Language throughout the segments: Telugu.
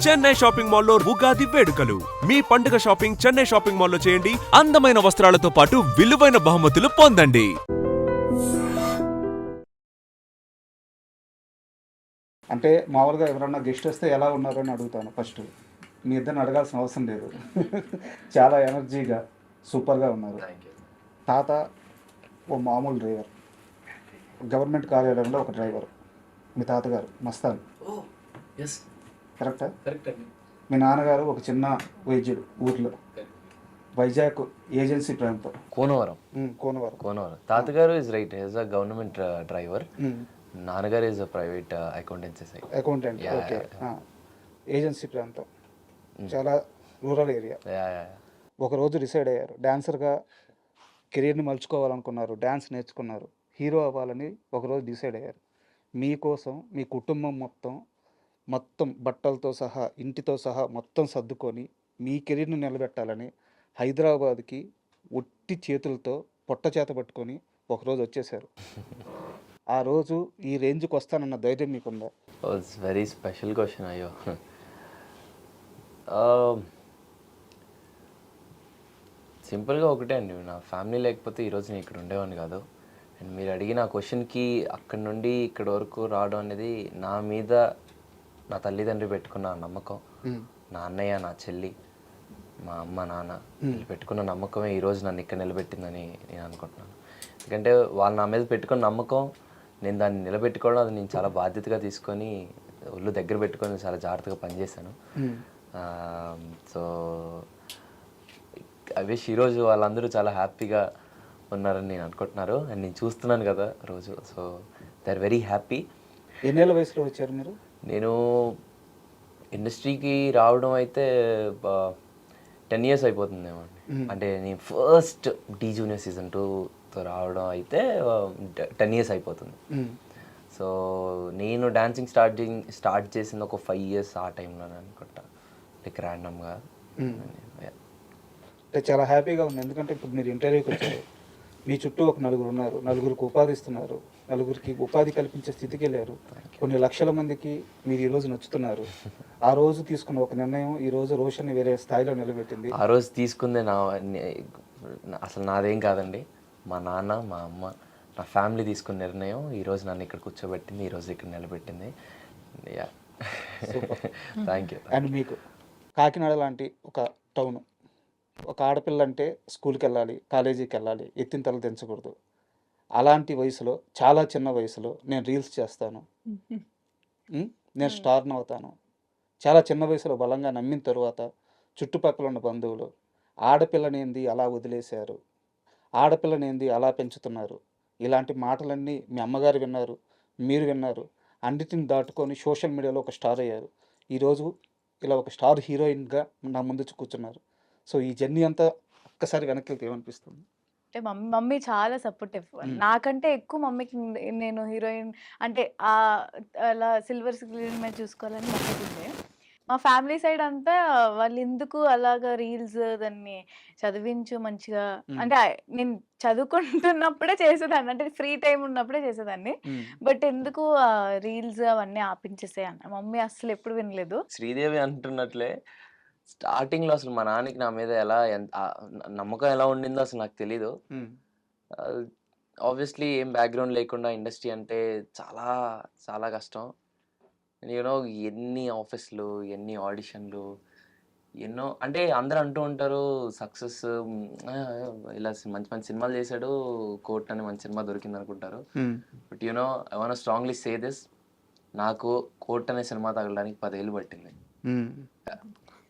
చెన్నై షాపింగ్ మాల్లో ఉగాది వేడుకలు. మీ పండుగ షాపింగ్ చెన్నై షాపింగ్ మాల్లో చేయండి. అందమైన వస్త్రాలతో పాటు విలువైన బహుమతులు పొందండి. అంటే మామూలుగా ఎవరన్నా గెస్ట్ వస్తే ఎలా ఉన్నారు అని అడుగుతాను ఫస్ట్. మీ ఇద్దరిని అడగాల్సిన అవసరం లేదు. చాలా ఎనర్జీగా సూపర్గా ఉన్నారు. తాత ఓ మామూలు డ్రైవర్, గవర్నమెంట్ కార్యాలయంలో ఒక డ్రైవర్. మీ తాతగారు మస్తాన్, కరెక్టా? మీ నాన్నగారు ఒక చిన్న వైద్యుడు ఊర్లో. వైజాగ్ ఏజెన్సీ ప్రాంతం, కోనవరం. కోనవరం. తాతగారు is right, is a government driver. నాన్నగారు is a private accountancy side accountant. Okay. Agency ప్రాంతం, చాలా రూరల్ ఏరియా. ఒకరోజు డిసైడ్ అయ్యారు, డాన్సర్గా కెరీర్ని మలుచుకోవాలనుకున్నారు, డ్యాన్స్ నేర్చుకున్నారు, హీరో అవ్వాలని ఒకరోజు డిసైడ్ అయ్యారు. మీకోసం మీ కుటుంబం మొత్తం బట్టలతో సహా ఇంటితో సహా మొత్తం సర్దుకొని మీ కెరీర్ని నిలబెట్టాలని హైదరాబాద్కి ఒట్టి చేతులతో పొట్ట చేత పట్టుకొని ఒకరోజు వచ్చేసారు. ఆ రోజు ఈ రేంజ్కి వస్తానన్న ధైర్యం మీకుందా? It's very special question. అయ్యో, సింపుల్గా ఒకటే అండి, నా ఫ్యామిలీ లేకపోతే ఈరోజు నేను ఇక్కడ ఉండేవాడిని కాదు. అండ్ మీరు అడిగిన ఆ క్వశ్చన్కి అక్కడి నుండి ఇక్కడ వరకు రావడం అనేది నా మీద నా తల్లిదండ్రులు పెట్టుకున్న నమ్మకం, నా అన్నయ్య, నా చెల్లి, మా అమ్మ, నాన్న పెట్టుకున్న నమ్మకమే ఈరోజు నన్ను ఇక్కడ నిలబెట్టిందని నేను అనుకుంటున్నాను. ఎందుకంటే వాళ్ళు నా మీద పెట్టుకున్న నమ్మకం, నేను దాన్ని నిలబెట్టుకోవడం, అది నేను చాలా బాధ్యతగా తీసుకొని ఒళ్ళు దగ్గర పెట్టుకొని చాలా జాగ్రత్తగా పనిచేశాను. సో ఐ విష్ ఈరోజు వాళ్ళందరూ చాలా హ్యాపీగా ఉన్నారని నేను అనుకుంటున్నారు. అండ్ నేను చూస్తున్నాను కదా రోజు, so they are very happy. ఎన్నేళ్ళ వయసులో వచ్చారు మీరు? నేను ఇండస్ట్రీకి రావడం అయితే 10 years అయిపోతుందేమో అండి. అంటే నేను ఫస్ట్ డి జూనియర్ సీజన్ 2తో రావడం అయితే 10 years అయిపోతుంది. సో నేను డాన్సింగ్ స్టార్ట్ చేసింది ఒక 5 years ఆ టైంలోనే అనుకుంటా, లైక్ ర్యాండమ్గా. అంటే చాలా హ్యాపీగా ఉంది, ఎందుకంటే ఇప్పుడు మీరు ఇంటర్వ్యూకి వచ్చారు, మీ చుట్టూ ఒక నలుగురు ఉన్నారు, నలుగురికి ఉపాధి ఇస్తున్నారు, నలుగురికి ఉపాధి కల్పించే స్థితికి వెళ్ళారు, కొన్ని లక్షల మందికి మీరు ఈరోజు నచ్చుతున్నారు. ఆ రోజు తీసుకున్న ఒక నిర్ణయం ఈరోజు రోషన్ని వేరే స్థాయిలో నిలబెట్టింది. ఆ రోజు తీసుకుందే అసలు నాదేం కాదండి, మా నాన్న, మా అమ్మ, నా ఫ్యామిలీ తీసుకున్న నిర్ణయం ఈరోజు నన్ను ఇక్కడ కూర్చోబెట్టింది, ఈరోజు ఇక్కడ నిలబెట్టింది. Yeah, thank you. అండ్ మీకు కాకినాడ లాంటి ఒక టౌన్, ఒక ఆడపిల్ల అంటే స్కూల్కి వెళ్ళాలి, కాలేజీకి వెళ్ళాలి, ఎత్తిన తల దించకూడదు. అలాంటి వయసులో, చాలా చిన్న వయసులో నేను రీల్స్ చేస్తాను, నేను స్టార్ని అవుతాను, చాలా చిన్న వయసులో బలంగా నమ్మిన తరువాత చుట్టుపక్కల ఉన్న బంధువులు ఆడపిల్లనేంది అలా వదిలేశారు, ఆడపిల్లనేంది అలా పెంచుతున్నారు, ఇలాంటి మాటలన్నీ మీ అమ్మగారు విన్నారు, మీరు విన్నారు. అన్నిటిని దాటుకొని సోషల్ మీడియాలో ఒక స్టార్ అయ్యారు. ఈరోజు ఇలా ఒక స్టార్ హీరోయిన్గా నా ముందు కూర్చున్నారు. సో ఈ జర్నీ అంతా ఒక్కసారి వెనక్కి వెళ్తే ఏమనిపిస్తుంది? అంటే మమ్మీ చాలా సపోర్టివ్. నాకంటే ఎక్కువ మమ్మీకి నేను హీరోయిన్ అంటే అలా సిల్వర్ స్క్రీన్ మీద చూసుకోవాలని మమ్మీకి. మా ఫ్యామిలీ సైడ్ అంతా వాళ్ళు ఎందుకు అలాగా రీల్స్ దాన్ని చదివించు మంచిగా, అంటే నేను చదువుకుంటున్నప్పుడే చేసేదాన్ని, అంటే ఫ్రీ టైం ఉన్నప్పుడే చేసేదాన్ని, బట్ ఎందుకు రీల్స్ అవన్నీ ఆపించేసే అన్న మమ్మీ అస్సలు ఎప్పుడు వినలేదు. శ్రీదేవి అంటున్నట్లే స్టార్టింగ్లో అసలు మా నాన్నకి నా మీద ఎలా నమ్మకం ఎలా ఉండిందో అసలు నాకు తెలీదు. ఆబ్వియస్లీ ఏం బ్యాక్గ్రౌండ్ లేకుండా ఇండస్ట్రీ అంటే చాలా చాలా కష్టం. యూనో ఎన్ని ఆఫీస్లు, ఎన్ని ఆడిషన్లు, ఎన్నో, అంటే అందరూ అంటూ ఉంటారు సక్సెస్ ఇలా మంచి మంచి సినిమాలు చేశాడు, కోర్ట్ అని మంచి సినిమా దొరికింది అనుకుంటారు. But you know I want strongly say this, నాకు కోర్ట్ అనే సినిమా తగలడానికి 10 years పట్టింది.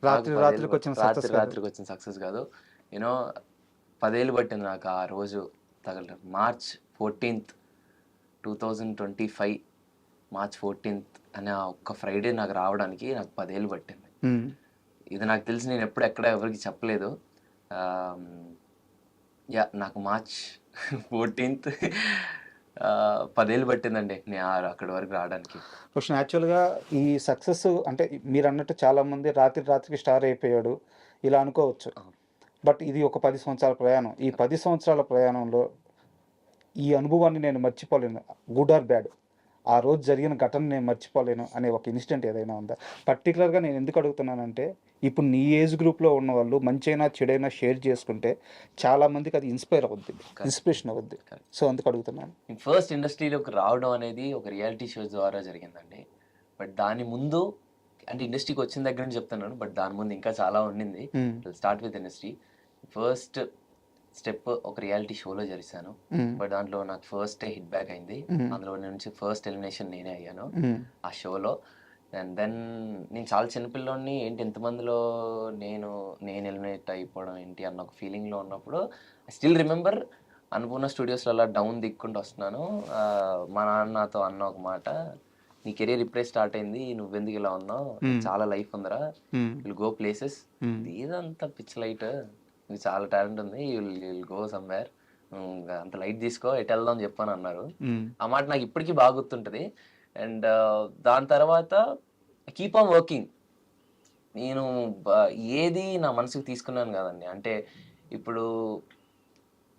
రాత్రికి వచ్చిన సక్సెస్ కాదు, యూనో 10 years పట్టింది నాకు ఆ రోజు తగలడం. March 14th, 2025 March 14th అనే ఒక్క ఫ్రైడే నాకు రావడానికి నాకు 10 years పట్టింది. ఇది నాకు తెలిసి నేను ఎప్పుడు ఎక్కడ ఎవరికి చెప్పలేదు. యా, నాకు March 14th 10 years పట్టిందండి నేను అక్కడి వరకు రావడానికి. క్వశ్చన్ యాక్చువల్గా ఈ సక్సెస్ అంటే మీరు అన్నట్టు చాలామంది రాత్రికి స్టార్ అయిపోయాడు ఇలా అనుకోవచ్చు, బట్ ఇది ఒక 10 సంవత్సరాల ప్రయాణం. ఈ 10 సంవత్సరాల ప్రయాణంలో ఈ అనుభవాన్ని నేను మర్చిపోలేను, గుడ్ ఆర్ బ్యాడ్. ఆ రోజు జరిగిన ఘటన నేను మర్చిపోలేను అనే ఒక ఇన్సిడెంట్ ఏదైనా ఉందా? పర్టికులర్‌గా నేను ఎందుకు అడుగుతున్నానంటే, ఇప్పుడు నీ ఏజ్ గ్రూప్‌లో ఉన్నవాళ్ళు మంచైనా, చెడైనా షేర్ చేసుకుంటే చాలా మందికి అది ఇన్‌స్పైర్ అవుద్ది. ఇన్‌స్పిరేషన్ అవుద్ది. Correct. సో, అందుకు అడుగుతున్నాను. ఫస్ట్ ఇండస్ట్రీలోకి రావడం అనేది ఒక రియాలిటీ షో ద్వారా జరిగిందండి. బట్ దాని ముందు అంటే ఇండస్ట్రీకి వచ్చిన దగ్గర నుంచి చెప్తున్నాను. బట్ దాని ముందు ఇంకా చాలా ఉండింది. హ్మ్. Start with industry. First step ఒక రియాలిటీ షోలో చేశాను. హ్మ్. బట్ దాంట్లో నాకు ఫస్ట్ హిట్ బ్యాక్ అయింది. హ్మ్. అందులో నుంచి ఫస్ట్ ఎలిమినేషన్ నేనే అయ్యాను హ్మ్. ఆ షోలో. అండ్ దెన్ నేను చాలా చిన్నపిల్లోడిని ఏంటి ఎంతమందిలో నేను ఎలిమినేట్ అయిపోవడం ఏంటి అన్న ఒక ఫీలింగ్లో ఉన్నప్పుడు ఐ స్టిల్ రిమెంబర్ అన్నపూర్ణ స్టూడియోస్లో అలా డౌన్ దిక్కుంటూ వస్తున్నాను. మా నాన్న నాతో అన్న ఒక మాట, నీ కెరీర్ ఇప్పుడే స్టార్ట్ అయింది, నువ్వెందుకు ఇలా ఉన్నావు, చాలా లైఫ్ ఉందిరా, హ్మ్. విల్ గో ప్లేసెస్, హ్మ్. ఇదంతా పిచ్ లైట్, నీకు చాలా టాలెంట్ ఉంది, విల్ గో సమ్వేర్, అంత లైట్ తీసుకో, ఎటు వెళ్దాం అని చెప్పని అన్నారు. హ్మ్. ఆ మాట నాకు ఇప్పటికీ బాగా గుర్తుంటుంది. అండ్ దాని తర్వాత కీప్ ఆన్ వర్కింగ్. నేను ఏది నా మనసుకు తీసుకున్నాను కాదండి. అంటే ఇప్పుడు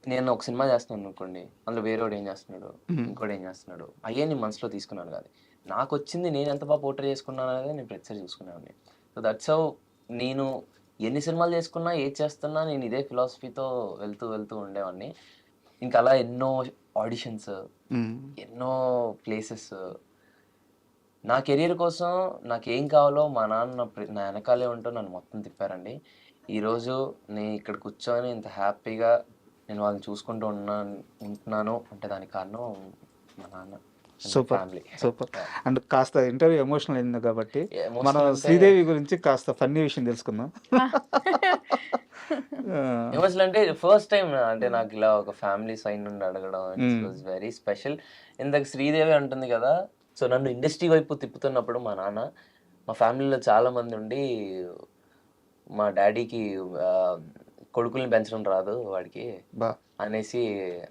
నేను ఒక సినిమా చేస్తున్నాను అనుకోండి, అందులో వేరేవాడు ఏం చేస్తున్నాడు, హ్మ్. ఇంకోటి ఏం చేస్తున్నాడు, అయ్యే నేను మనసులో తీసుకున్నాను కాదు. నాకు వచ్చింది నేను ఎంత బాగా పోర్ట్రే చేసుకున్నాను అనేది నేను ప్రతిసారి చూసుకునేవాడిని. సో దట్స్ హౌ నేను ఎన్ని సినిమాలు చేసుకున్నా, ఏది చేస్తున్నా నేను ఇదే ఫిలాసఫీతో వెళ్తూ ఉండేవాడిని. ఇంకా అలా ఎన్నో ఆడిషన్స్, హ్మ్. ఎన్నో ప్లేసెస్. నా కెరీర్ కోసం నాకేం కావాలో మా నాన్న నా వెనకాలే ఉంటూ నన్ను మొత్తం తిప్పారండి. ఈరోజు నేను ఇక్కడ కూర్చొని ఇంత హ్యాపీగా నేను వాళ్ళని చూసుకుంటూ ఉంటున్నాను అంటే దానికి కారణం మా నాన్న and super. Family. Super. And కాస్త ఇంటర్వ్యూ ఎమోషనల్ అయింది కాబట్టి, మన ఎమోషనల్ అంటే శ్రీదేవి గురించి కాస్త ఫన్నీ విషయం తెలుసుకుందాం. ఆ! ఎమోషనల్ అంటే ఫస్ట్ టైం అంటే నాకు ఇలా ఒక ఫ్యామిలీ సైడ్ నుండి అడగడం ఇట్ వాజ్ వెరీ స్పెషల్. ఇందాక శ్రీదేవి అంటుంది కదా, సో నన్ను ఇండస్ట్రీ వైపు తిప్పుతున్నప్పుడు మా నాన్న, మా ఫ్యామిలీలో చాలా మంది ఉండి మా డాడీకి కొడుకుల్ని పెంచడం రాదు వాడికి బా! అనేసి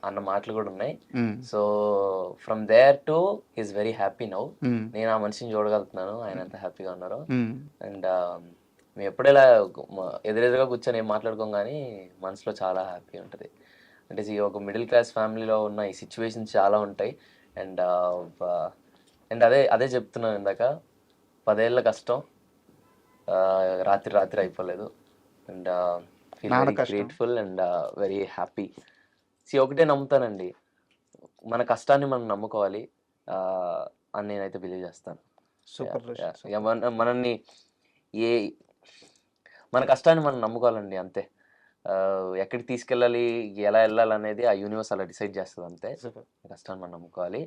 అన్న మాటలు కూడా ఉన్నాయి. Hmm. So from there to is very happy now. Hmm. నేను ఆ మనిషిని చూడగలుగుతున్నాను, ఆయన ఎంత హ్యాపీగా ఉన్నారో. హ్మ్. అండ్ మేము ఎప్పుడైనా ఎదురెదురుగా కూర్చొని ఏం మాట్లాడుకోం కానీ మనసులో చాలా హ్యాపీ ఉంటుంది. అంటే ఒక మిడిల్ క్లాస్ ఫ్యామిలీలో ఉన్న ఈ సిచ్యువేషన్స్ చాలా ఉంటాయి. అండ్ అండ్ అదే చెప్తున్నాను ఇందాక, 10 ఏళ్ళ కష్టం రాత్రి అయిపోలేదు. అండ్ ఫీల్ నాన్న వెరీ కష్టం. Grateful and very happy. ఒకటే నమ్ముతానండి, మన కష్టాన్ని మనం నమ్ముకోవాలి అని నేనైతే బిలీవ్ చేస్తాను. Super Yeah, Roshan. yeah. మనల్ని ఏ మన కష్టాన్ని మనం నమ్ముకోవాలండి అంతే. ఎక్కడికి తీసుకెళ్ళాలి, ఎలా వెళ్ళాలి అనేది ఆ యూనివర్స్ అలా డిసైడ్ చేస్తుంది అంతే. సూపర్. కష్టాన్ని మనం నమ్ముకోవాలి.